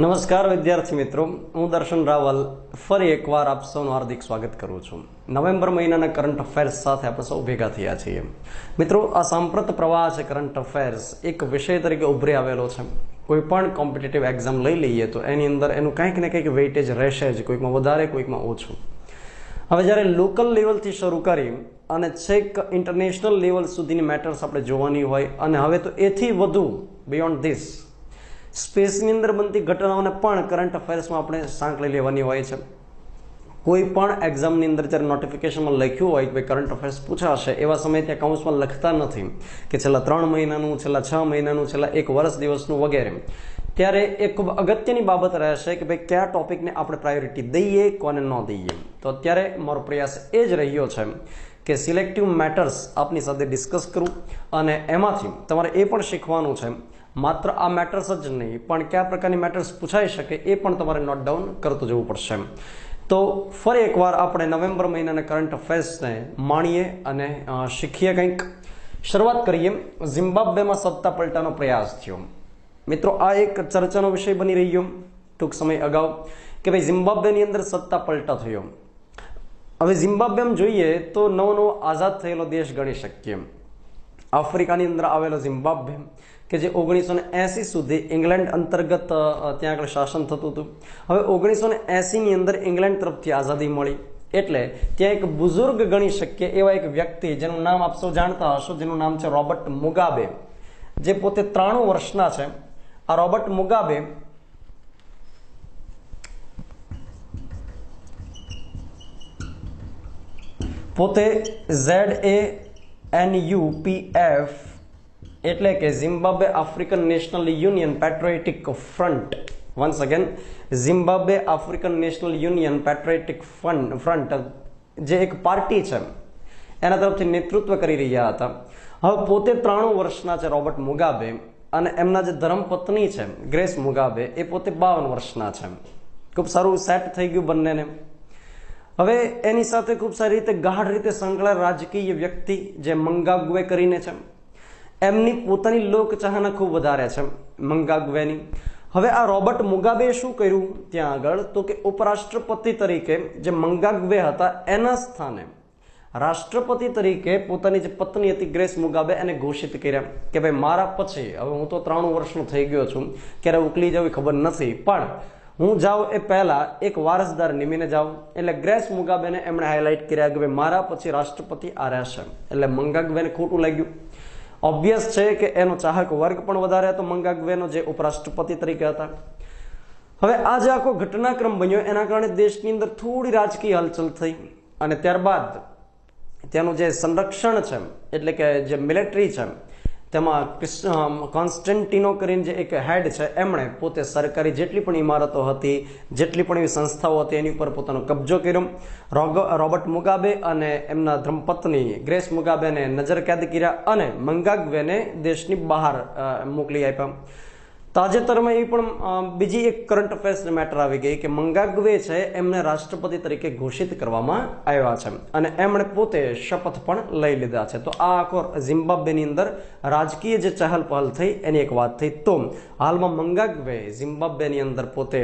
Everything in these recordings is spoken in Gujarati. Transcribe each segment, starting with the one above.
નમસ્કાર વિદ્યાર્થી મિત્રો, હું દર્શન રાવલ ફરી એકવાર આપ સૌનું હાર્દિક સ્વાગત કરું છું. નવેમ્બર મહિનાના કરંટ અફેર્સ સાથે આપણે સૌ ભેગા થયા છીએ. મિત્રો, આ સાંપ્રત પ્રવાહ છે કરંટ અફેર્સ એક વિષય તરીકે ઉભરી આવેલો છે. કોઈ પણ કોમ્પિટિટિવ એક્ઝામ લઈ લઈએ તો એની અંદર એનું કંઈક ને કંઈક વેઇટેજ રહેશે જ, કોઈકમાં વધારે કોઈકમાં ઓછું. હવે જ્યારે લોકલ લેવલથી શરૂ કરી અને છેક ઇન્ટરનેશનલ લેવલ સુધીની મેટર્સ આપણે જોવાની હોય અને હવે તો એથી વધુ બિયોન્ડ ધીસ સ્પેસની અંદર બનતી ઘટનાઓને પણ કરંટ અફેર્સમાં આપણે સાંકળી લેવાની હોય છે. કોઈ પણ એક્ઝામની અંદર જ્યારે નોટિફિકેશનમાં લખ્યું હોય કે ભાઈ કરંટ અફેર્સ પૂછાશે, એવા સમયે ત્યાં કૌંસમાં લખતા નથી કે છેલ્લા 3 મહિનાનું, છેલ્લા 6 મહિનાનું, છેલ્લા 1 વર્ષ દિવસનું વગેરે. ત્યારે એ ખૂબ અગત્યની બાબત રહેશે કે ભાઈ કયા ટોપિકને આપણે પ્રાયોરિટી દઈએ, કોને ન દઈએ. તો અત્યારે મારો પ્રયાસ એ જ રહ્યો છે કે સિલેક્ટિવ મેટર્સ આપની સાથે ડિસ્કસ કરું અને એમાંથી તમારે એ પણ શીખવાનું છે માત્ર આ મેટર્સ જ નહીં પણ કયા પ્રકારની મેટર્સ પૂછાઈ શકે એ પણ તમારે નોટ ડાઉન કરતું જવું પડશે. તો ફરી એકવાર આપણે નવેમ્બર મહિનાના કરંટ અફેર્સને માણીએ અને શીખીએ. કંઈક શરૂઆત કરીએ. ઝિમ્બાબ્વેમાં સત્તા પલટાનો પ્રયાસ થયો. મિત્રો, આ એક ચર્ચાનો વિષય બની રહ્યો ટૂંક સમય અગાઉ કે ભાઈ ઝિમ્બાબ્વેની અંદર સત્તા પલટો થયો. હવે ઝિમ્બાબ્વેમાં જોઈએ તો નવો આઝાદ થયેલો દેશ ગણી શકીએ. આફ્રિકાની અંદર આવેલો ઝિમ્બાબ્વે કે જે 1980 સુધી ઇંગ્લેન્ડ અંતર્ગત ત્યાં આગળ શાસન થતું હતું. હવે 1980ની અંદર ઇંગ્લેન્ડ તરફથી આઝાદી મળી એટલે ત્યાં એક બુઝુર્ગ ગણી શકીએ એવા એક વ્યક્તિ જેનું નામ આપ સૌ જાણતા હશો, જેનું નામ છે રોબર્ટ મુગાબે, જે પોતે 93 વર્ષના છે. આ રોબર્ટ મુગાબે પોતે ZANUPF એટલે કે Zimbabwe African National Union Patriotic Front, once again Zimbabwe African National Union Patriotic Front જે એક પાર્ટી છે એના તરફથી નેતૃત્વ કરી રહ્યા હતા. હવે પોતે 93 વર્ષના છે રોબર્ટ મુગાબે અને એમના જે ધર્મપત્ની છે ગ્રેસ મુગાબે એ પોતે 52 વર્ષના છે. ખૂબ સારું સેટ થઈ ગયું બંનેને. હવે એની સાથે ખૂબ સારી રીતે ગાઢ રીતે સંકળાયેલ રાજકીય વ્યક્તિ જે મંગાગ્વે કરીને છે, એમની પોતાની લોકચાહના ખૂબ વધારે છે મંગાગ્વેની. હવે આ રોબર્ટ મુગાબે શું કર્યું ત્યાં આગળ તો કે ઉપરાષ્ટ્રપતિ તરીકે જે મંગાગ્વે હતા એના સ્થાને રાષ્ટ્રપતિ તરીકે પોતાની જે પત્ની હતી ગ્રેસ મુગાબે એને ઘોષિત કર્યા કે ભાઈ મારા પછી, હવે હું તો 93 વર્ષનો થઈ ગયો છું, ક્યારે ઉકલી જાવ ખબર નથી, પણ હું જાઉં એ પહેલા એક વારસદાર નિમીને જાઉં. એટલે ગ્રેસ મુગાબેને એમણે હાઇલાઇટ કર્યા કે ભાઈ મારા પછી રાષ્ટ્રપતિ આ રહેશે. એટલે મંગાગ્વેને ખોટું લાગ્યું. ઓબ્વિયસ છે કે એનો ચાહક વર્ગ પણ વધારે હતો મંગાગ્વેનો, જે ઉપરાષ્ટ્રપતિ તરીકે હતા. હવે આ જે આખો ઘટનાક્રમ બન્યો એના કારણે દેશની અંદર થોડી રાજકીય હલચલ થઈ અને ત્યારબાદ ત્યાંનું જે સંરક્ષણ છે એટલે કે જે મિલિટરી છે તેમાં કોન્સ્ટન્ટિનો કરીને જે એક હેડ છે એમણે પોતે સરકારી જેટલી પણ ઇમારતો હતી, જેટલી પણ એવી સંસ્થાઓ હતી એની ઉપર પોતાનો કબજો કર્યો. રોબર્ટ મુગાબે અને એમના ધર્મપત્ની ગ્રેસ મુગાબેને નજરકેદ કર્યા અને મંગાગ્વેને દેશની બહાર મોકલી આપ્યા. તાજેતરમાં એ પણ બીજી એક કરંટ અફેર્સની મેટર આવી ગઈ કે મંગાગ્વે છે એમને રાષ્ટ્રપતિ તરીકે ઘોષિત કરવામાં આવ્યા છે અને એમણે પોતે શપથ પણ લઈ લીધા છે. તો આ આખો ઝિમ્બાબ્વેની અંદર રાજકીય જે ચહલ પહલ થઈ એની એક વાત થઈ. તો હાલમાં મંગાગ્વે ઝિમ્બાબ્વેની અંદર પોતે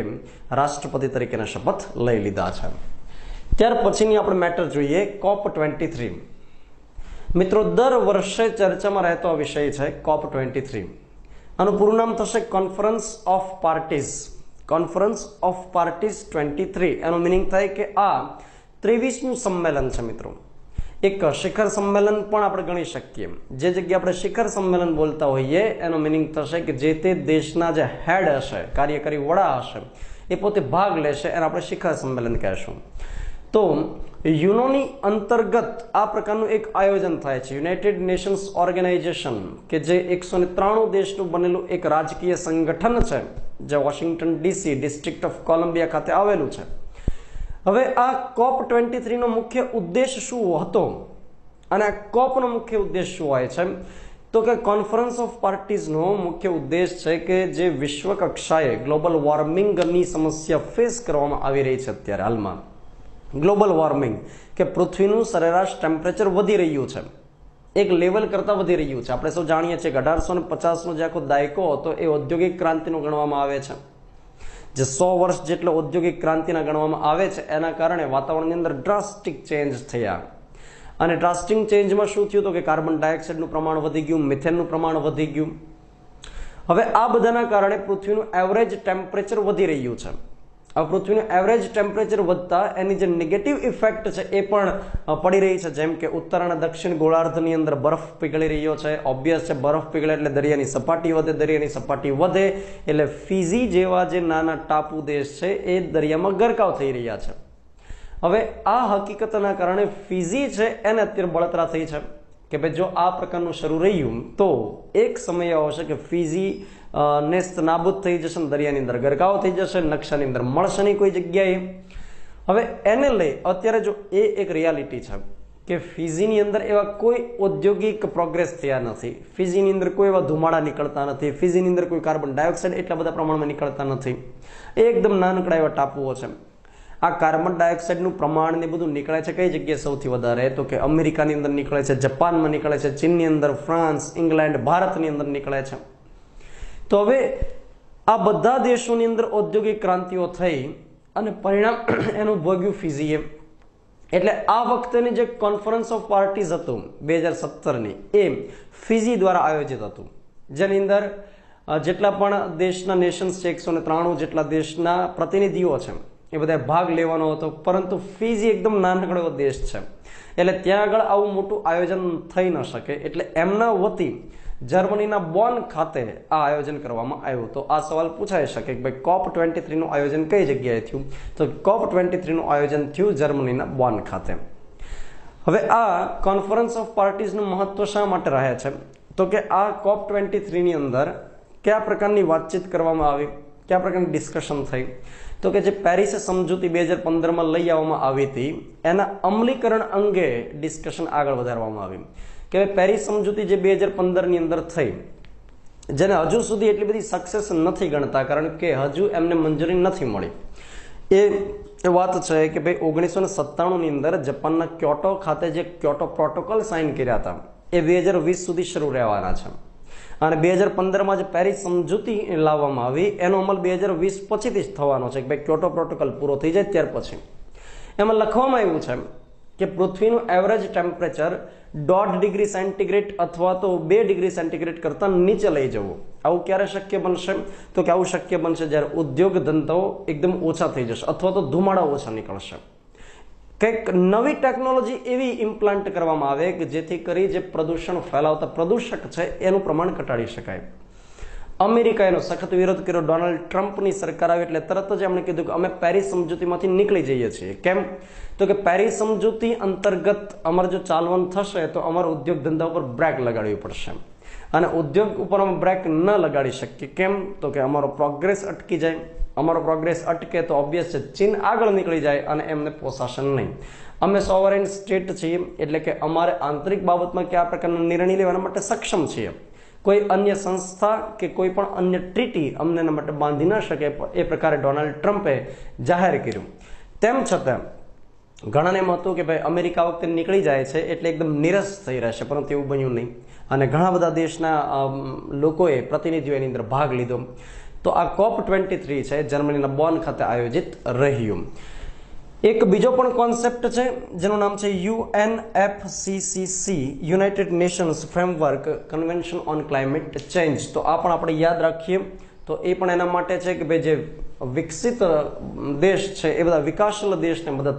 રાષ્ટ્રપતિ તરીકેના શપથ લઈ લીધા છે. ત્યાર પછીની આપણે મેટર જોઈએ COP23. મિત્રો, દર વર્ષે ચર્ચામાં રહેતો આ વિષય છે COP23. આનું પૂરું નામ થશે conference of parties. Conference of parties 23 એનો મિનિંગ થાય કે આ 23મું સંમેલન છે. મિત્રો, એક શિખર સંમેલન પણ આપણે ગણી શકીએ. જે જગ્યાએ આપણે શિખર સંમેલન બોલતા હોઈએ એનો મિનિંગ થશે કે જે તે દેશના જે હેડ હશે, કાર્યકારી વડા હશે, એ પોતે ભાગ લેશે એને આપણે શિખર સંમેલન કહેશું. તો યુનોની અંતર્ગત આ પ્રકારનું એક આયોજન થાય છે. યુનાઇટેડ નેશન્સ ઓર્ગેનાઇઝેશન કે જે 193 દેશનું બનેલું એક રાજકીય સંગઠન છે જે Washington DC district of Columbia ખાતે આવેલું છે. હવે આ COP23 નો મુખ્ય ઉદ્દેશ શું હતો અને આ COPનો મુખ્ય ઉદ્દેશ શું હોય છે તો કે કોન્ફરન્સ ઓફ પાર્ટીઝનો મુખ્ય ઉદ્દેશ છે કે જે વિશ્વ કક્ષાએ ગ્લોબલ વોર્મિંગની સમસ્યા ફેસ કરવામાં આવી રહી છે અત્યારે હાલમાં. ગ્લોબલ વોર્મિંગ કે પૃથ્વીનું સરેરાશ ટેમ્પરેચર વધી રહ્યું છે, એક લેવલ કરતાં વધી રહ્યું છે. આપણે સૌ જાણીએ છીએ કે 1850નો જે આખો દાયકો હતો એ ઔદ્યોગિક ક્રાંતિનો ગણવામાં આવે છે. જે 100 વર્ષ જેટલો ઔદ્યોગિક ક્રાંતિના ગણવામાં આવે છે એના કારણે વાતાવરણની અંદર ડ્રાસ્ટિક ચેન્જ થયા. અને ડ્રાસ્ટિક ચેન્જમાં શું થયું તો કે કાર્બન ડાયોક્સાઇડનું પ્રમાણ વધી ગયું, મિથેનનું પ્રમાણ વધી ગયું. હવે આ બધાના કારણે પૃથ્વીનું એવરેજ ટેમ્પરેચર વધી રહ્યું છે. હવે પૃથ્વીનું એવરેજ ટેમ્પરેચર વધતા એની જે નેગેટિવ ઇફેક્ટ છે એ પણ પડી રહી છે. જેમ કે ઉત્તર અને દક્ષિણ ગોળાર્ધની અંદર બરફ પીગળી રહ્યો છે. ઓબ્વિયસ છે, બરફ પીગળે એટલે દરિયાની સપાટી વધે, દરિયાની સપાટી વધે એટલે ફિજી જેવા જે નાના ટાપુ દેશ છે એ દરિયામાં ગરકાવ થઈ રહ્યા છે. હવે આ હકીકતના કારણે ફિજી છે એને અત્યારે બળતરા થઈ છે કે ભાઈ જો આ પ્રકારનું શરૂ રહ્યું તો એક સમય આવશે કે ફિજી નેસ્ત નાબૂદ થઈ જશે ને દરિયાની અંદર ગરકાવ થઈ જશે, નકશાની અંદર મળશે નહીં કોઈ જગ્યાએ. હવે એને લઈ અત્યારે જો એ એક રિયાલિટી છે કે ફિજીની અંદર એવા કોઈ ઔદ્યોગિક પ્રોગ્રેસ થયા નથી, ફિજીની અંદર કોઈ એવા ધુમાડા નીકળતા નથી, ફિજીની અંદર કોઈ કાર્બન ડાયોક્સાઇડ એટલા બધા પ્રમાણમાં નીકળતા નથી. એ એકદમ નાનકડા એવા ટાપુઓ છે. આ કાર્બન ડાયોક્સાઇડનું પ્રમાણ ને બધું નીકળે છે કઈ જગ્યાએ સૌથી વધારે તો કે અમેરિકાની અંદર નીકળે છે, જાપાનમાં નીકળે છે, ચીનની અંદર, ફ્રાન્સ, ઇંગ્લેન્ડ, ભારતની અંદર નીકળે છે. તો હવે આ બધા દેશોની અંદર ઔદ્યોગિક ક્રાંતિઓ થઈ અને પરિણામ એનું ભોગ્યું ફિજીએ. એટલે આ વખતેની જે કોન્ફરન્સ ઓફ પાર્ટીઝ હતું 2017ની એ ફિજી દ્વારા આયોજિત હતું, જેની અંદર જેટલા પણ દેશના નેશન્સ છે 193 જેટલા દેશના પ્રતિનિધિઓ છે એ બધા ભાગ લેવાનો હતો. પરંતુ ફિજી એકદમ નાનકડો દેશ છે એટલે ત્યાં આગળ આવું મોટું આયોજન થઈ ન શકે. એટલે એમના વતી જર્મનીના બોન ખાતે આ આયોજન કરવામાં આવ્યું. તો આ સવાલ પૂછાઈ શકે કે ભાઈ COP23 નું આયોજન કઈ જગ્યાએ થયું? તો COP23 નું આયોજન થયું જર્મનીના બોન ખાતે. હવે આ કોન્ફરન્સ ઓફ પાર્ટીઝનું મહત્વ શા માટે રહે છે તો કે આ COP23 ની અંદર કયા પ્રકારની વાતચીત કરવામાં આવી, કયા પ્રકારની ડિસ્કશન થઈ તો કે જે પેરિસ સમજૂતી 2015માં લઈ આવવામાં આવી હતી એના અમલીકરણ અંગે ડિસ્કશન આગળ વધારવામાં આવી. કે પેરિસ સમજૂતી જે 2015ની અંદર થઈ જેને હજુ સુધી એટલી બધી સક્સેસ નથી ગણતા કારણ કે હજુ એમને મંજૂરી નથી મળી. એ વાત છે કે ભાઈ 1997ની અંદર જાપાનના ક્યોટો ખાતે જે ક્યોટો પ્રોટોકોલ સાઇન કર્યા હતા એ 2020 સુધી શરૂ રહેવાના છે. અને 2015માં જે પેરિસ સમજૂતી લાવવામાં આવી એનો અમલ 2020 પછીથી જ થવાનો છે કે ભાઈ ક્યોટો પ્રોટોકોલ પૂરો થઈ જાય ત્યાર પછી. એમાં લખવામાં આવ્યું છે કે પૃથ્વીનું એવરેજ ટેમ્પરેચર 1.5 ડિગ્રી સેન્ટીગ્રેડ અથવા તો 2 ડિગ્રી સેન્ટીગ્રેડ કરતાં નીચે લઈ જવું. આવું ક્યારે શક્ય બનશે તો કે આવું શક્ય બનશે જ્યારે ઉદ્યોગ ધંધાઓ એકદમ ઓછા થઈ જશે અથવા તો ધુમાડા ઓછા નીકળશે. કંઈક નવી ટેકનોલોજી એવી ઇમ્પ્લાન્ટ કરવામાં આવે કે જેથી કરી જે પ્રદૂષણ ફેલાવતા પ્રદૂષક છે એનું પ્રમાણ ઘટાડી શકાય. અમેરિકાએ એનો સખત વિરોધ કર્યો. ડોનાલ્ડ ટ્રમ્પની સરકાર આવી એટલે તરત જ એમણે કીધું કે અમે પેરિસ સમજૂતીમાંથી નીકળી જઈએ છીએ. કેમ તો કે પેરિસ સમજૂતી અંતર્ગત અમારે જો ચાલવાનું થશે તો અમારા ઉદ્યોગ ધંધા ઉપર બ્રેક લગાડવી પડશે અને ઉદ્યોગ ઉપર અમે બ્રેક ન લગાડી શકીએ. કેમ તો કે અમારો પ્રોગ્રેસ અટકી જાય. અમારો પ્રોગ્રેસ અટકે તો ઓબ્વિયસ છે ચીન આગળ નીકળી જાય અને એમને પોસાશે નહીં. અમે સોવરેન સ્ટેટ છીએ એટલે કે અમારે આંતરિક બાબતમાં કયા પ્રકારના નિર્ણય લેવાના માટે સક્ષમ છીએ. કોઈ અન્ય સંસ્થા કે કોઈ પણ અન્ય ટ્રીટી અમને એના માટે બાંધી ન શકે. એ પ્રકારે ડોનાલ્ડ ટ્રમ્પે જાહેર કર્યું. તેમ છતાં ઘણાને એમ હતું કે ભાઈ અમેરિકા વખતે નીકળી જાય છે એટલે એકદમ નિરસ થઈ રહેશે, પરંતુ એવું બન્યું નહીં અને ઘણા બધા દેશના લોકોએ પ્રતિનિધિઓ એની અંદર ભાગ લીધો. તો આ COP23 છે જર્મનીના બોન ખાતે આયોજિત રહ્યું. એક બીજો પણ કોન્સેપ્ટ છે જેનું નામ છે UNFCCC United Nations framework convention on climate change. તો આ પણ આપણે યાદ રાખીએ. તો એ પણ એના માટે છે કે ભાઈ જે વિકસિત દેશ છે એ બધા વિકાસશીલ દેશને મદદ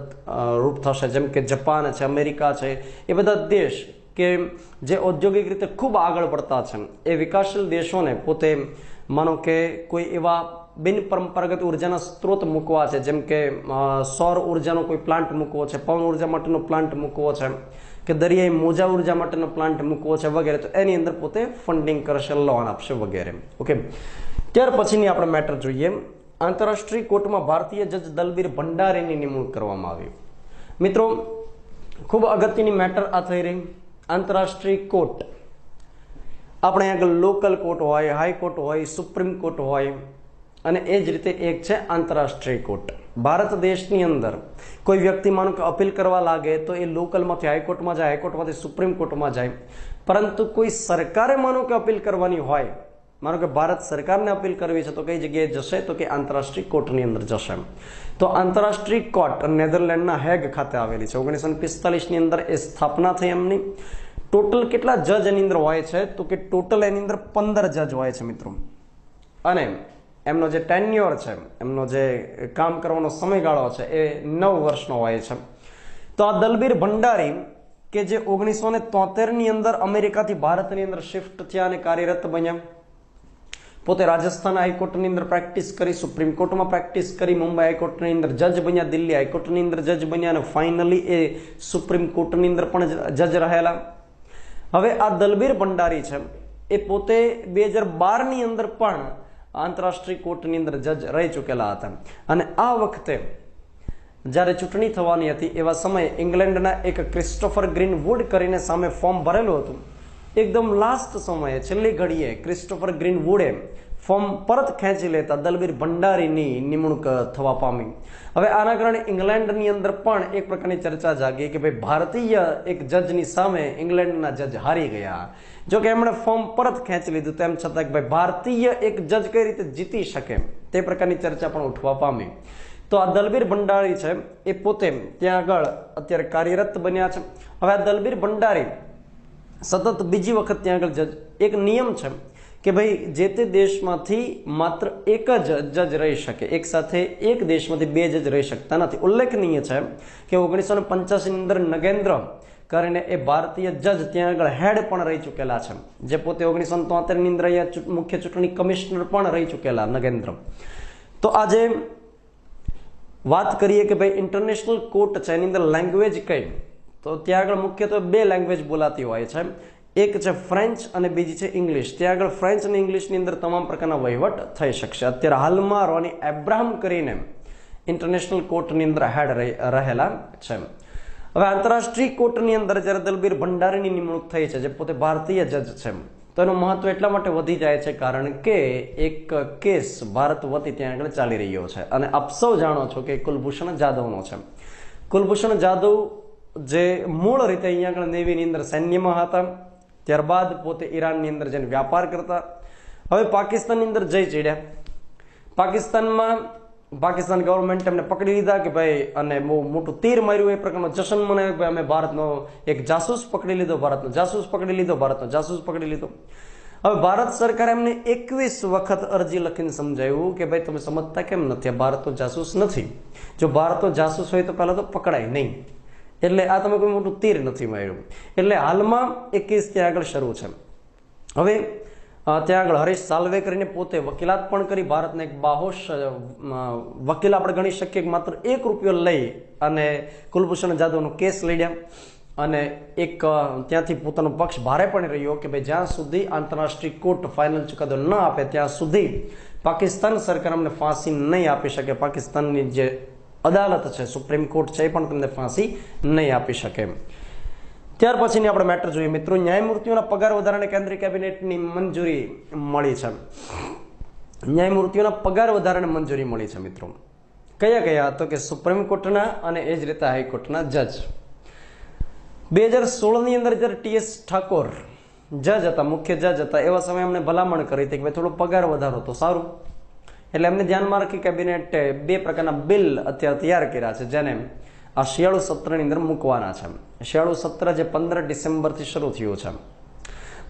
રૂપ થશે. જેમ કે જાપાન છે, અમેરિકા છે, એ બધા દેશ કે જે ઔદ્યોગિક રીતે ખૂબ આગળ પડતા છે એ વિકાસશીલ દેશોને પોતે માનો કે કોઈ એવા બિન પરંપરાગત ઉર્જાના સ્ત્રોત મૂકવા છે, જેમ કે સૌર ઉર્જાનો કોઈ પ્લાન્ટ મૂકવો છે, પવન ઉર્જા માટેનો પ્લાન્ટ મૂકવો છે કે દરિયાઈ મોજા ઉર્જા માટેનો પ્લાન્ટ મૂકવો છે વગેરે. તો એની અંદર પોતે ફંડિંગ કરશે, લોન આપશે વગેરે. ઓકે, ત્યાર પછીની આપણે મેટર જોઈએ. આંતરરાષ્ટ્રીય કોર્ટમાં ભારતીય જજ દલબીર ભંડારીની નિમણૂક કરવામાં આવી. મિત્રો, ખૂબ અગત્યની મેટર આ થઈ રહી. આંતરરાષ્ટ્રીય કોર્ટ આપણે આગળ લોકલ કોર્ટ હોય, હાઈકોર્ટ હોય, સુપ્રીમ કોર્ટ હોય અને એ જ રીતે એક છે આંતરરાષ્ટ્રીય કોર્ટ. ભારત દેશની અંદર કોઈ વ્યક્તિ માનો કે અપીલ કરવા લાગે તો એ લોકલમાંથી હાઈકોર્ટમાં જાય, હાઈકોર્ટમાંથી સુપ્રીમ કોર્ટમાં જાય. પરંતુ કોઈ સરકારે માનો કે અપીલ કરવાની હોય માનો કે ભારત સરકારને અપીલ કરવી છે તો કઈ જગ્યાએ જશે, તો કે આંતરરાષ્ટ્રીય કોર્ટની અંદર જશે. તો આંતરરાષ્ટ્રીય કોર્ટ નેધરલેન્ડના હેગ ખાતે આવેલી છે. 1945ની અંદર એ સ્થાપના થઈ એમની. ટોટલ કેટલા જજ એની અંદર હોય છે, તો કે ટોટલ એની અંદર 15 જજ હોય છે મિત્રો. અને એમનો જે ટેન્યોર છે, એમનો જે કામ કરવાનો સમયગાળો છે એ 9 વર્ષનો હોય છે. તો આ દલબીર ભંડારી કે જે 1973ની અંદર અમેરિકાથી ભારતની અંદર શિફ્ટ થયા અને કાર્યરત બન્યા. પોતે રાજસ્થાન હાઈકોર્ટની અંદર પ્રેક્ટિસ કરી, સુપ્રીમ કોર્ટમાં પ્રેક્ટિસ કરી, મુંબઈ હાઈકોર્ટની અંદર જજ બન્યા, દિલ્હી હાઈકોર્ટની અંદર જજ બન્યા અને ફાઇનલી એ સુપ્રીમ કોર્ટની અંદર પણ જજ રહેલા. હવે આ દલબીર ભંડારી છે એ પોતે 2012ની અંદર પણ આંતરરાષ્ટ્રીય કોર્ટની અંદર જજ રહી ચૂકેલા હતા. અને આ વખતે જ્યારે ચૂંટણી થવાની હતી એવા સમયે ઇંગ્લેન્ડના એક ક્રિસ્ટોફર ગ્રીનવુડ કરીને સામે ફોર્મ ભરેલું હતું. એકદમ લાસ્ટ સમયે છેલ્લી ઘડીએ ક્રિસ્ટોફર ગ્રીનવુડે ફોર્મ પરત ખેંચી લેતા દલબીર ભંડારીની નિમણૂક થવા પામી. હવે આના કારણે ઇંગ્લેન્ડની અંદર પણ એક પ્રકારની ચર્ચા જાગી કે ભાઈ ભારતીય એક જજની સામે ઇંગ્લેન્ડના જજ હારી ગયા. જો કે એમણે ફોર્મ પરત ખેંચી લીધું તેમ છતાં કે ભાઈ ભારતીય એક જજ કઈ રીતે જીતી શકે તે પ્રકારની ચર્ચા પણ ઉઠવા પામી. તો આ દલબીર ભંડારી છે એ પોતે ત્યાં આગળ અત્યારે કાર્યરત બન્યા છે. હવે આ દલબીર ભંડારી સતત બીજી વખત ત્યાં આગળ જજ. એક નિયમ છે કે ભાઈ જે તે દેશમાંથી માત્ર એક જ જજ રહી શકે, એક સાથે એક દેશમાંથી 2 જજ રહી શકતા નથી. ઉલ્લેખનીય છે કે 1985ની અંદર નગેન્દ્ર કરીને એ ભારતીય જજ ત્યાં આગળ હેડ પણ રહી ચૂકેલા છે, જે પોતે 1973ની અંદર અહીંયા મુખ્ય ચૂંટણી કમિશનર પણ રહી ચૂકેલા નગેન્દ્ર. તો આજે વાત કરીએ કે ભાઈ ઇન્ટરનેશનલ કોર્ટ છે એની અંદર લેંગ્વેજ કઈ, તો ત્યાં આગળ મુખ્યત્વે 2 લેંગ્વેજ બોલાતી હોય છે. એક છે ફ્રેન્ચ અને બીજી છે ઇંગ્લિશ. ત્યાં આગળ ફ્રેન્ચ અને ઇંગ્લિશની અંદર તમામ પ્રકારના વહીવટ થઈ શકશે. અત્યારે હાલમાં રોની એબ્રાહમ કરીને ઇન્ટરનેશનલ કોર્ટની અંદર હેડ રહેલા છે. હવે આંતરરાષ્ટ્રીય કોર્ટની અંદર જ્યારે દલબીર ભંડારીની નિમણૂક થઈ છે, જે પોતે ભારતીય જજ છે, તો એનું મહત્વ એટલા માટે વધી જાય છે કારણ કે એક કેસ ભારત વતી ત્યાં આગળ ચાલી રહ્યો છે. અને આપ સૌ જાણો છો કે કુલભૂષણ જાદવનો છે. કુલભૂષણ જાદવ જે મૂળ રીતે અહીંયા આગળ નેવીની અંદર સૈન્યમાં હતા, ત્યારબાદ પોતે ઈરાનની અંદર જઈને વ્યાપાર કરતા. હવે પાકિસ્તાનની અંદર જઈ ચડ્યા. પાકિસ્તાન ગવર્મેન્ટ એમને પકડી લીધા કે ભાઈ, અને બહુ મોટું તીર માર્યું એ પ્રકારનો જશન મનાવ્યો કે અમે ભારતનો એક જાસૂસ પકડી લીધો, ભારતનો જાસૂસ પકડી લીધો. હવે ભારત સરકારે એમને 21 વખત અરજી લખીને સમજાવ્યું કે ભાઈ તમે સમજતા કેમ નથી, આ ભારતનો જાસૂસ નથી. જો ભારતનો જાસૂસ હોય તો પહેલા તો પકડાય નહીં, એટલે આ તમે કોઈ મોટું તીર નથી માર્યું. એટલે હાલમાં એક કેસ ત્યાં આગળ શરૂ છે. હવે ત્યાં આગળ હરીશ સાલ્વે કરીને પોતે વકીલાત પણ કરી. ભારતને એક બાહોશ વકીલ આપણે ગણી શકીએ કે માત્ર ₹1 લઈ અને કુલભૂષણ જાદવનો કેસ લડ્યા. અને એક ત્યાંથી પોતાનો પક્ષ ભારે પણ રહ્યો કે ભાઈ જ્યાં સુધી આંતરરાષ્ટ્રીય કોર્ટ ફાઇનલ ચુકાદો ન આપે ત્યાં સુધી પાકિસ્તાન સરકાર અમને ફાંસી નહીં આપી શકે. પાકિસ્તાનની જે અદાલત છે, સુપ્રીમ કોર્ટ છે, એ પણ તમને ફાંસી નહીં આપી શકે. ત્યાર પછીની આપણે મેટર જોઈએ મિત્રો. ન્યાયમૂર્તિઓના પગાર વધારાને કેન્દ્રીય કેબિનેટની મંજૂરી મળી છે. ન્યાયમૂર્તિઓના પગાર વધારાને મંજૂરી મળી છે મિત્રો. કયા કયા? તો કે સુપ્રીમ કોર્ટના અને એ જ રીતે હાઈકોર્ટના જજ. 2016ની અંદર જ્યારે TS ઠાકોર જજ હતા, મુખ્ય જજ હતા, એવા સમયે એમને ભલામણ કરી હતી કે ભાઈ થોડો પગાર વધારો તો સારું. એટલે એમને ધ્યાનમાં રાખી કેબિનેટે 2 પ્રકારના બિલ અત્યારે તૈયાર કર્યા છે, જેને આ શિયાળુ સત્રની અંદર મૂકવાના છે. શિયાળુ સત્ર જે 15 ડિસેમ્બરથી શરૂ થયું છે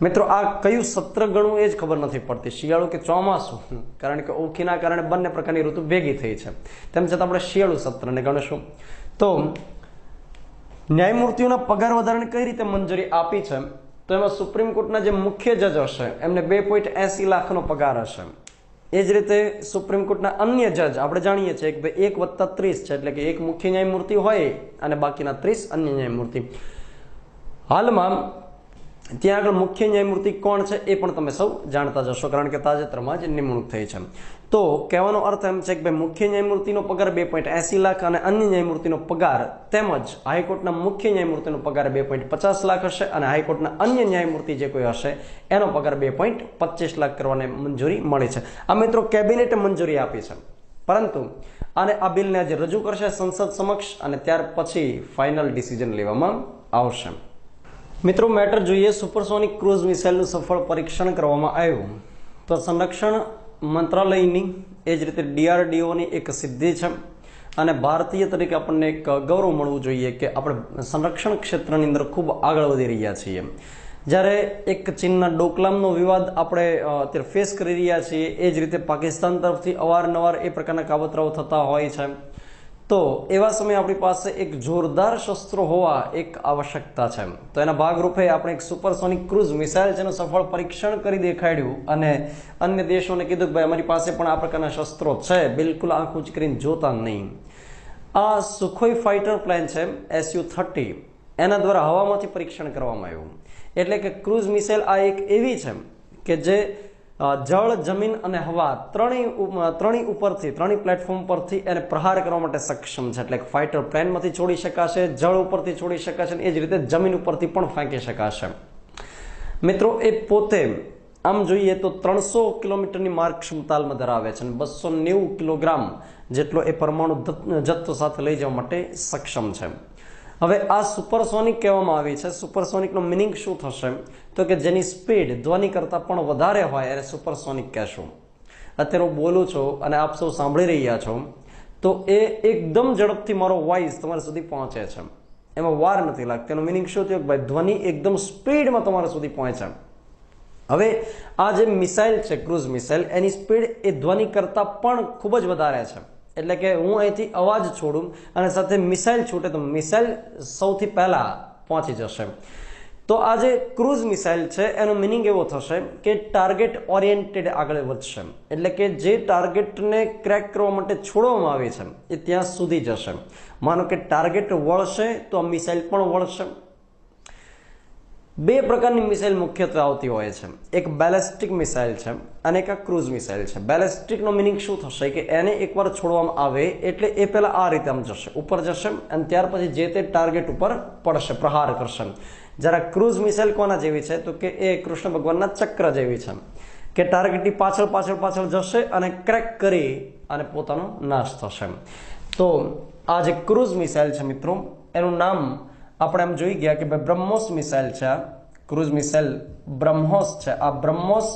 મિત્રો. આ કયું સત્ર ગણવું એ જ ખબર નથી પડતી, શિયાળુ કે ચોમાસું, કારણ કે ઓખીના કારણે બંને પ્રકારની ઋતુ ભેગી થઈ છે. તેમ છતાં આપણે શિયાળુ સત્રને ગણીશું. તો ન્યાયમૂર્તિઓના પગાર વધારાને કઈ રીતે મંજૂરી આપી છે? તો એમાં સુપ્રીમ કોર્ટના જે મુખ્ય જજ હશે એમને 2.80 લાખનો પગાર હશે. એ જ રીતે સુપ્રીમ કોર્ટના અન્ય જજ આપણે જાણીએ છીએ કે ભાઈ 1+30 છે, એટલે કે એક મુખ્ય ન્યાયમૂર્તિ હોય અને બાકીના 30 અન્ય ન્યાયમૂર્તિ. હાલમાં ત્યાં આગળ મુખ્ય ન્યાયમૂર્તિ કોણ છે એ પણ તમે સૌ જાણતા જશો, કારણ કે તાજેતરમાં જ નિમણૂક થઈ છે. તો કહેવાનો અર્થ એમ છે કે ભાઈ મુખ્ય ન્યાયમૂર્તિનો પગાર 2.80 લાખ અને અન્ય ન્યાયમૂર્તિનો પગાર તેમજ હાઈકોર્ટના મુખ્ય ન્યાયમૂર્તિનો પગાર 2.50 લાખ હશે અને હાઈકોર્ટના અન્ય ન્યાયમૂર્તિ જે કોઈ હશે એનો પગાર 2.25 લાખ કરવાને મંજૂરી મળી છે. આ મિત્રો કેબિનેટે મંજૂરી આપી છે, પરંતુ આને આ બિલને આજે રજૂ કરશે સંસદ સમક્ષ અને ત્યાર પછી ફાઇનલ ડિસિઝન લેવામાં આવશે. મિત્રો મેટર જોઈએ. સુપરસોનિક ક્રૂઝ મિસાઇલનું સફળ પરીક્ષણ કરવામાં આવ્યું. તો સંરક્ષણ મંત્રાલયની એ જ રીતે DRDOની એક સિદ્ધિ છે અને ભારતીય તરીકે આપણને એક ગૌરવ મળવું જોઈએ કે આપણે સંરક્ષણ ક્ષેત્રની અંદર ખૂબ આગળ વધી રહ્યા છીએ. જ્યારે એક ચીનના ડોકલામનો વિવાદ આપણે અત્યારે ફેસ કરી રહ્યા છીએ, એ જ રીતે પાકિસ્તાન તરફથી અવારનવાર એ પ્રકારના કાવતરાઓ થતા હોય છે. તો એવા સમયે આપણી પાસે એક જોરદાર શસ્ત્રો હોવા એક આવશ્યકતા છે. તો એના ભાગરૂપે આપણે એક સુપરસોનિક ક્રૂઝ મિસાઇલ જેનું સફળ પરીક્ષણ કરી દેખાડ્યું અને અન્ય દેશોને કીધું કે ભાઈ અમારી પાસે પણ આ પ્રકારના શસ્ત્રો છે, બિલકુલ આંખ ઊંચી કરીને જોતા નહીં. આ સુખોઈ ફાઇટર પ્લેન છે Su-30, એના દ્વારા હવામાંથી પરીક્ષણ કરવામાં આવ્યું. એટલે કે ક્રૂઝ મિસાઇલ આ એક એવી છે કે જે જળ, જમીન અને હવા ત્રણેય ઉપરથી, ત્રણેય પ્લેટફોર્મ પરથી એને પ્રહાર કરવા માટે સક્ષમ છે. એટલે ફાઇટર પ્લેનમાંથી છોડી શકાશે, જળ ઉપરથી છોડી શકાશે અને એ જ રીતે જમીન ઉપરથી પણ ફેંકી શકાશે. મિત્રો એ પોતે આમ જોઈએ તો 300 કિલોમીટરની માર્ગ ક્ષમતામાં ધરાવે છે અને 290 કિલોગ્રામ જેટલો એ પરમાણુ જથ્થો સાથે લઈ જવા માટે સક્ષમ છે. હવે આ સુપરસોનિક કહેવામાં આવી છે. સુપરસોનિકનો મિનિંગ શું થશે? તો કે જેની સ્પીડ ધ્વનિ કરતાં પણ વધારે હોય એને સુપરસોનિક કહેશું. અત્યારે હું બોલું છું અને આપ સૌ સાંભળી રહ્યા છો તો એ એકદમ ઝડપથી મારો વોઇસ તમારા સુધી પહોંચે છે, એમાં વાર નથી લાગતી. એનો મિનિંગ શું થયો? ભાઈ ધ્વનિ એકદમ સ્પીડમાં તમારા સુધી પહોંચે. હવે આ જે મિસાઇલ છે ક્રૂઝ મિસાઇલ, એની સ્પીડ એ ધ્વનિ કરતાં પણ ખૂબ જ વધારે છે. એટલે કે હું અહીંથી અવાજ છોડું અને સાથે મિસાઇલ છૂટે તો મિસાઇલ સૌથી પહેલા પહોંચી જશે. તો આ જે ક્રૂઝ મિસાઇલ છે એનો મિનિંગ એવો થશે કે ટાર્ગેટ ઓરિએન્ટેડ આગળ વધશે. એટલે કે જે ટાર્ગેટને ક્રેક કરવા માટે છોડવામાં આવી છે એ ત્યાં સુધી જશે. માનો કે ટાર્ગેટ વળશે તો આ મિસાઇલ પણ વળશે. બે પ્રકારની મિસાઇલ મુખ્યત્વે આવતી હોય છે. એક બેલેસ્ટિક મિસાઇલ છે અને એક આ ક્રૂઝ મિસાઇલ છે. બેલેસ્ટિકનો મિનિંગ શું થશે કે એને એકવાર છોડવામાં આવે એટલે એ પહેલાં આ રીતે આમ જશે, ઉપર જશે અને ત્યાર પછી જે તે ટાર્ગેટ ઉપર પડશે, પ્રહાર કરશે. જ્યારે ક્રૂઝ મિસાઇલ કોના જેવી છે? તો કે એ કૃષ્ણ ભગવાનના ચક્ર જેવી છે કે ટાર્ગેટની પાછળ જશે અને ક્રેક કરી અને પોતાનો નાશ થશે. તો આ જે ક્રૂઝ મિસાઇલ છે મિત્રો, એનું નામ આપણે એમ જોઈ ગયા કે ભાઈ બ્રહ્મોસ મિસાઇલ છે. આ ક્રૂઝ મિસાઇલ બ્રહ્મોસ છે. આ બ્રહ્મોસ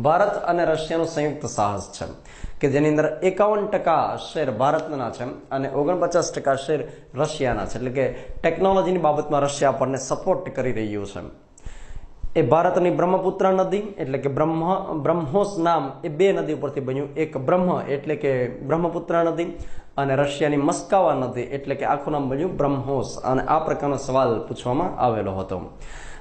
ભારત અને રશિયાનું સંયુક્ત સાહસ છે કે જેની અંદર 51% શેર ભારતના છે અને 49% શેર રશિયાના છે. એટલે કે ટેકનોલોજીની બાબતમાં રશિયા આપણને સપોર્ટ કરી રહ્યું છે. એ ભારતની બ્રહ્મપુત્ર નદી એટલે કે બ્રહ્મોસ નામ એ બે નદી ઉપરથી બન્યું. એક બ્રહ્મ એટલે કે બ્રહ્મપુત્ર નદી અને રશિયાની મસ્કાવા નદી એટલે કે આખું નામ બન્યું બ્રહ્મોસ. અને આ પ્રકારનો સવાલ પૂછવામાં આવેલો હતો.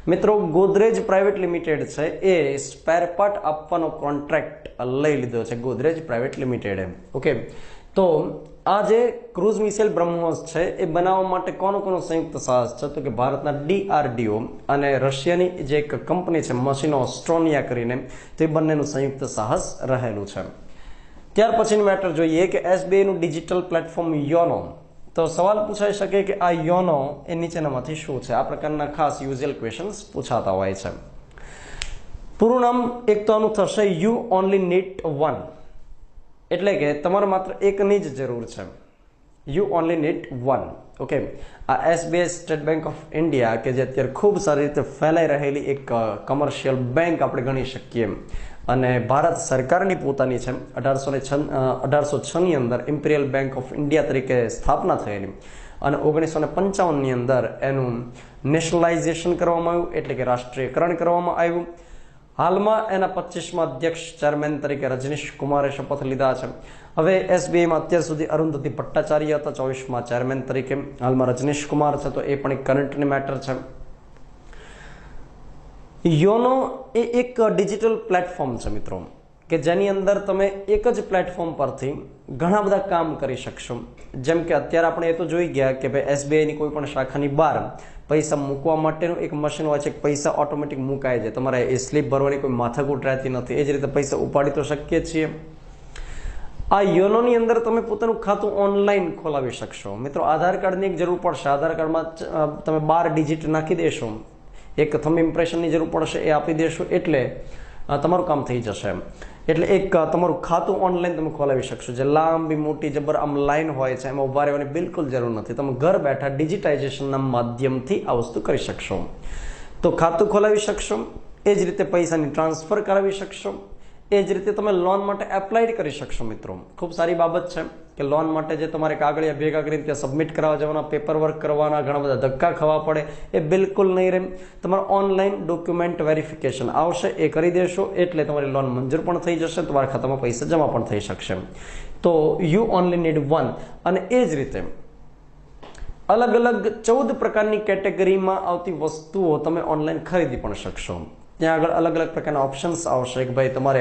મિત્રો ગોદરેજ પ્રાઇવેટ લિમિટેડ છે એ સ્પેર પાર્ટ આપવાનો કોન્ટ્રાક્ટ લઈ લીધો છે, ગોદરેજ પ્રાઇવેટ લિમિટેડે. ઓકે, તો આ જે ક્રૂઝ મિસાઇલ બ્રહ્મોસ છે એ બનાવવા માટે કોનો સંયુક્ત સાહસ છે? તો કે ભારતના DRDO અને રશિયાની જે એક કંપની છે મશીનો ઓસ્ટ્રોનિયા કરીને, તો એ બંનેનું સંયુક્ત સાહસ રહેલું છે. ત્યાર પછીનું મેટર જોઈએ કે SBIનું ડિજિટલ પ્લેટફોર્મ યોનો. તો સવાલ પૂછાઈ શકે કે આ યોનો એ નીચેનામાંથી શું છે? આ પ્રકારના ખાસ યુઝ્યુઅલ ક્વેશ્ચન્સ પૂછાતા હોય છે. પૂરું નામ એક તો આનું થશે યુ ઓનલી નીડ વન, એટલે કે તમારે માત્ર એકની જ જરૂર છે. You only need one. Okay, આ SBI state bank of India કે જે અત્યારે ખૂબ સારી રીતે ફેલાઈ રહેલી એક કમર્શિયલ બેંક આપણે ગણી શકીએ અને ભારત સરકારની પોતાની છે. 1806ની અંદર ઇમ્પિરિયલ બેંક ઓફ ઇન્ડિયા તરીકે સ્થાપના થયેલી અને 1955ની અંદર એનું નેશનલાઇઝેશન કરવામાં આવ્યું, એટલે કે રાષ્ટ્રીયકરણ કરવામાં આવ્યું. હાલમાં એના 25મા અધ્યક્ષ ચેરમેન તરીકે રજનીશ કુમારે શપથ લીધા છે. હવે SBIમાં અત્યાર સુધી અરુંધતી ભટ્ટાચાર્ય હતા 24મા ચેરમેન તરીકે. હાલમાં રજનીશ કુમાર છે, તો એ પણ એક કરંટની મેટર છે. યોનો એ એક ડિજિટલ પ્લેટફોર્મ છે મિત્રો કે જેની અંદર તમે એક જ પ્લેટફોર્મ પરથી ઘણા બધા કામ કરી શકશો. જેમ કે અત્યારે આપણે એ તો જોઈ ગયા કે ભાઈ SBIની કોઈ પણ શાખાની બહાર પૈસા મૂકવા માટેનું એક મશીન હોય છે, પૈસા ઓટોમેટિક મુકાય છે, તમારે એ સ્લીપ ભરવાની કોઈ માથાકૂટ રહેતી નથી. એ જ રીતે પૈસા ઉપાડી તો શકીએ છીએ. આ યોનોની અંદર તમે પોતાનું ખાતું ઓનલાઈન ખોલાવી શકશો. મિત્રો આધાર કાર્ડની એક જરૂર પડશે. આધાર કાર્ડમાં તમે 12 ડિજિટ નાખી દેશો, એક થંબ ઇમ્પ્રેશનની જરૂર પડશે, એ આપી દેશો એટલે તમારું કામ થઈ જશે. એટલે એક તમારું ખાતું ઓનલાઈન તમે ખોલાવી શકશો. જે લાંબી મોટી જબર આમ લાઈન હોય છે એમાં ઉભા રહેવાની બિલકુલ જરૂર નથી. તમે ઘર બેઠા ડિજિટાઇઝેશનના માધ્યમથી આ વસ્તુ કરી શકશો. તો ખાતું ખોલાવી શકશો એ જ રીતે પૈસાની ટ્રાન્સફર કરાવી શકશો, એ જ રીતે તમે લોન માટે એપ્લાય કરી શકશો મિત્રો. ખૂબ સારી બાબત છે કે લોન માટે જે તમારે કાગળિયા ભેગા કરીને ત્યાં સબમિટ કરાવવા જવાના, પેપર વર્ક કરવાના, ઘણા બધા ધક્કા ખાવા પડે, એ બિલકુલ નહીં રહે. તમારું ઓનલાઈન ડોક્યુમેન્ટ વેરિફિકેશન આવશે, એ કરી દેશો એટલે તમારી લોન મંજૂર પણ થઈ જશે, તમારા ખાતામાં પૈસા જમા પણ થઈ શકશે. તો યુ ઓનલી નીડ વન. અને એ જ રીતે અલગ અલગ 14 પ્રકારની કેટેગરીમાં આવતી વસ્તુઓ તમે ઓનલાઈન ખરીદી પણ શકશો. ત્યાં આગળ અલગ અલગ પ્રકારના ઓપ્શન્સ આવશે કે ભાઈ તમારે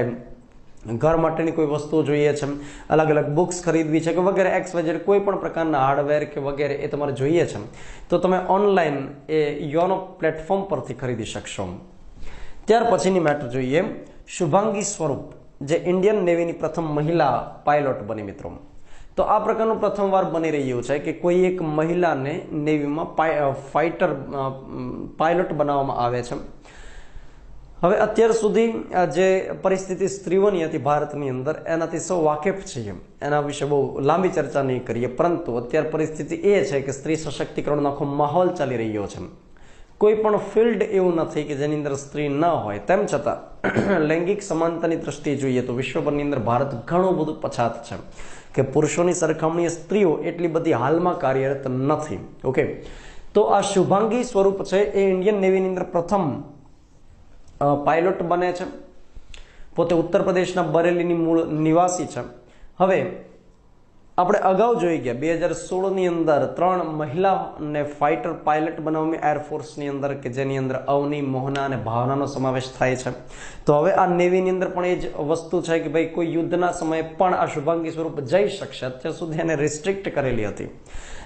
ઘર માટેની કોઈ વસ્તુઓ જોઈએ છે, અલગ અલગ બુક્સ ખરીદવી છે કે વગેરે XYZ કોઈ પણ પ્રકારના હાર્ડવેર કે વગેરે એ તમારે જોઈએ છે, તો તમે ઓનલાઈન એ યોનો પ્લેટફોર્મ પરથી ખરીદી શકશો. ત્યાર પછીની મેટર જોઈએ, શુભાંગી સ્વરૂપ જે ઇન્ડિયન નેવીની પ્રથમ મહિલા પાયલોટ બની મિત્રો. તો આ પ્રકારનું પ્રથમવાર બની રહ્યું છે કે કોઈ એક મહિલાને નેવીમાં ફાઇટર પાયલોટ બનાવવામાં આવે છે. હવે અત્યાર સુધી જે પરિસ્થિતિ સ્ત્રીઓની હતી ભારતની અંદર એનાથી સૌ વાકેફ છીએ, એના વિશે બહુ લાંબી ચર્ચા નહીં કરીએ, પરંતુ અત્યારે પરિસ્થિતિ એ છે કે સ્ત્રી સશક્તિકરણનો આખો માહોલ ચાલી રહ્યો છે. કોઈ પણ ફિલ્ડ એવું નથી કે જેની અંદર સ્ત્રી ન હોય. તેમ છતાં લૈંગિક સમાનતાની દ્રષ્ટિએ જોઈએ તો વિશ્વભરની અંદર ભારત ઘણું બધું પછાત છે કે પુરુષોની સરખામણીએ સ્ત્રીઓ એટલી બધી હાલમાં કાર્યરત નથી. ઓકે, તો આ શુભાંગી સ્વરૂપ છે એ ઇન્ડિયન નેવીની અંદર પ્રથમ પાયલોટ બને છે. પોતે ઉત્તર પ્રદેશના બરેલીની મૂળ નિવાસી છે. હવે આપણે અગાઉ જોઈ ગયા 2016ની અંદર 3 મહિલાને ફાઇટર પાયલટ બનાવવામાં એરફોર્સની અંદર, કે જેની અંદર અવની, મોહના અને ભાવનાનો સમાવેશ થાય છે. તો હવે આ નેવીની અંદર પણ એ જ વસ્તુ છે કે ભાઈ કોઈ યુદ્ધના સમયે પણ આ શુભાંગી સ્વરૂપ જઈ શકશે. અત્યાર સુધી એને રિસ્ટ્રિક્ટ કરેલી હતી.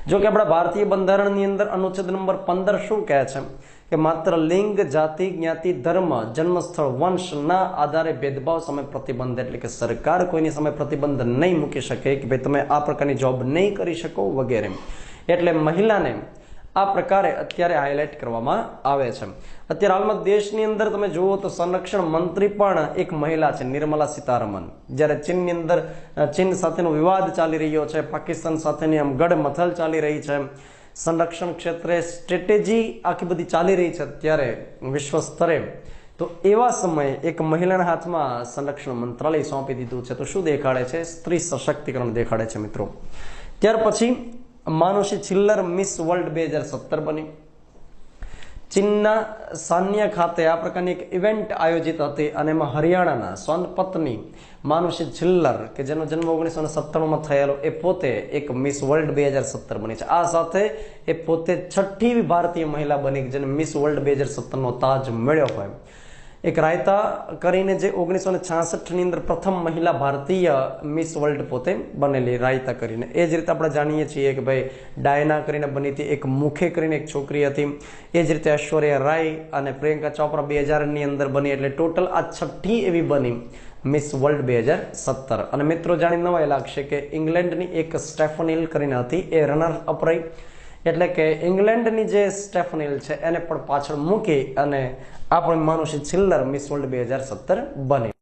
જો કે આપણા ભારતીય બંધારણની અંદર અનુચ્છેદ નંબર 15 શું કહે છે કે માત્ર લિંગ, જાતિ, જ્ઞાતિ, ધર્મ, જન્મસ્થળ, વંશના આધારે ભેદભાવ સામે પ્રતિબંધ, એટલે કે સરકાર કોઈની સામે પ્રતિબંધ નહીં મૂકી શકે કે ભાઈ તમે આ પ્રકારની જોબ નહીં કરી શકો વગેરે. એટલે મહિલાને આ પ્રકારે અત્યારે હાઇલાઇટ કરવામાં આવે છે. અત્યારે હાલમાં દેશની અંદર તમે જુઓ તો સંરક્ષણ મંત્રી પણ એક મહિલા છે, નિર્મલા સીતારમન. જ્યારે ચીનની અંદર ચીન સાથેનો વિવાદ ચાલી રહ્યો છે, પાકિસ્તાન સાથેની આમ ગડમથલ ચાલી રહી છે, સંરક્ષણ ક્ષેત્રે સ્ટ્રેટેજી આખી બધી ચાલી રહી છે અત્યારે વિશ્વ સ્તરે, તો એવા સમયે એક મહિલાના હાથમાં સંરક્ષણ મંત્રાલય સોંપી દીધું છે. તો શું દેખાડે છે? સ્ત્રી સશક્તિકરણ દેખાડે છે મિત્રો. ત્યાર પછી માનુષી છિલ્લર મિસ વર્લ્ડ 2017 બની. ચીનના સાન્યા ખાતે આ પ્રકારની એક ઇવેન્ટ આયોજિત હતી અને એમાં હરિયાણાના સોનપતની માનુષી છિલ્લર કે જેનો જન્મ 1997માં થયેલો, એ પોતે એક મિસ વર્લ્ડ 2017 બની છે. આ સાથે એ પોતે 6ઠી ભારતીય મહિલા બની જેને મિસ વર્લ્ડ 2017નો તાજ મળ્યો હોય. એક રાયતા કરીને જે 1966ની અંદર પ્રથમ મહિલા ભારતીય મિસ વર્લ્ડ પોતે બનેલી, રાયતા કરીને. એ જ રીતે આપણે જાણીએ છીએ કે ભાઈ ડાયના કરીને બની હતી, એક મુખે કરીને એક છોકરી હતી. એ જ રીતે ઐશ્વર્યા રાય અને પ્રિયંકા ચોપરા 2000ની અંદર બની. એટલે ટોટલ આ 6ઠી એવી બની મિસ વર્લ્ડ 2017. અને મિત્રો જાણી નવાઈ લાગશે કે ઇંગ્લેન્ડની એક સ્ટેફન હિલ કરીને હતી, એ રનર અપ રહી. એટલે કે ઇંગ્લેન્ડની જે સ્ટેફન હિલ છે એને પણ પાછળ મૂકી અને આપણે માનુષી છિલ્લર મિસ વર્લ્ડ 2017 બની.